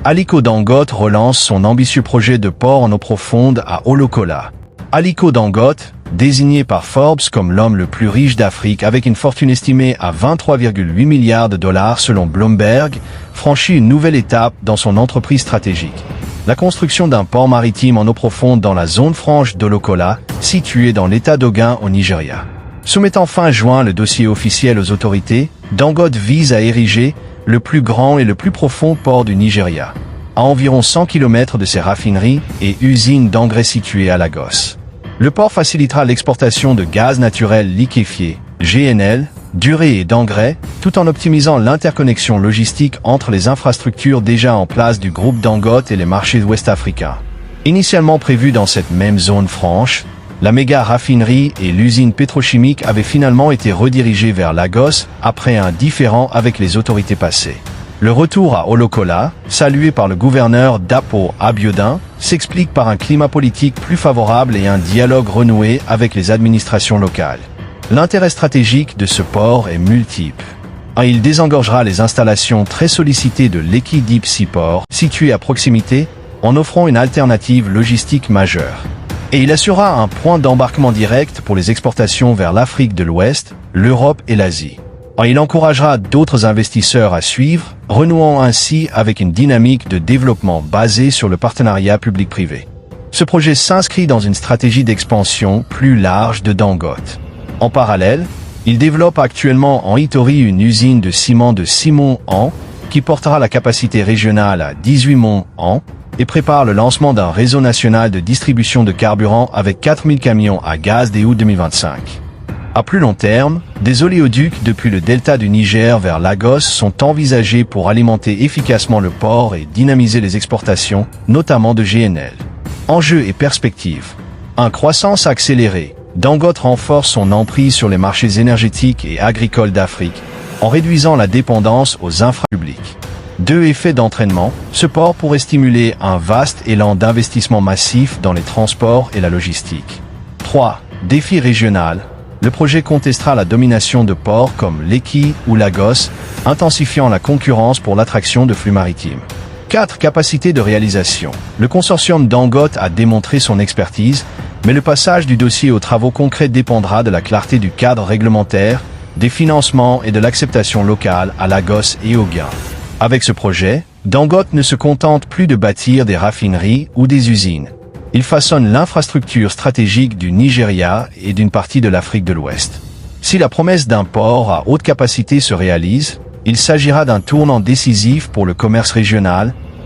Aliko Dangote relance son ambitieux projet de port en eau profonde à Olokola. Aliko Dangote, désigné par Forbes comme l'homme le plus riche d'Afrique avec une fortune estimée à 23,8 milliards de dollars selon Bloomberg, franchit une nouvelle étape dans son entreprise stratégique. La construction d'un port maritime en eau profonde dans la zone franche d'Olokola, située dans l'état d'Ogun au Nigeria. Soumettant fin juin le dossier officiel aux autorités, Dangote vise à ériger le plus grand et le plus profond port du Nigeria, à environ 100 km de ses raffineries et usines d'engrais situées à Lagos. Le port facilitera l'exportation de gaz naturel liquéfié, GNL, d'urée et d'engrais, tout en optimisant l'interconnexion logistique entre les infrastructures déjà en place du groupe Dangote et les marchés ouest-africains. Initialement prévue dans cette même zone franche, la méga raffinerie et l'usine pétrochimique avaient finalement été redirigées vers Lagos après un différend avec les autorités passées. Le retour à Olokola, salué par le gouverneur Dapo Abiodun, s'explique par un climat politique plus favorable et un dialogue renoué avec les administrations locales. L'intérêt stratégique de ce port est multiple. Il désengorgera les installations très sollicitées de Lekki Deep Sea Port, situé à proximité, en offrant une alternative logistique majeure. Et il assurera un point d'embarquement direct pour les exportations vers l'Afrique de l'Ouest, l'Europe et l'Asie. Il encouragera d'autres investisseurs à suivre, renouant ainsi avec une dynamique de développement basée sur le partenariat public-privé. Ce projet s'inscrit dans une stratégie d'expansion plus large de Dangote. En parallèle, il développe actuellement en Itori une usine de ciment de Simon-en, qui portera la capacité régionale à 18 Mont-en, et prépare le lancement d'un réseau national de distribution de carburant avec 4000 camions à gaz dès août 2025. À plus long terme, des oléoducs depuis le delta du Niger vers Lagos sont envisagés pour alimenter efficacement le port et dynamiser les exportations, notamment de GNL. Enjeux et perspectives. Croissance accélérée. Dangote renforce son emprise sur les marchés énergétiques et agricoles d'Afrique, en réduisant la dépendance aux infrastructures publiques. 2 effets d'entraînement. Ce port pourrait stimuler un vaste élan d'investissement massif dans les transports et la logistique. 3. Défi régional. Le projet contestera la domination de ports comme Lekki ou Lagos, intensifiant la concurrence pour l'attraction de flux maritimes. 4. Capacité de réalisation. Le consortium Dangote a démontré son expertise, mais le passage du dossier aux travaux concrets dépendra de la clarté du cadre réglementaire, des financements et de l'acceptation locale à Lagos et Ogun. Avec ce projet, Dangote ne se contente plus de bâtir des raffineries ou des usines. Il façonne l'infrastructure stratégique du Nigeria et d'une partie de l'Afrique de l'Ouest. Si la promesse d'un port à haute capacité se réalise, il s'agira d'un tournant décisif pour le commerce régional,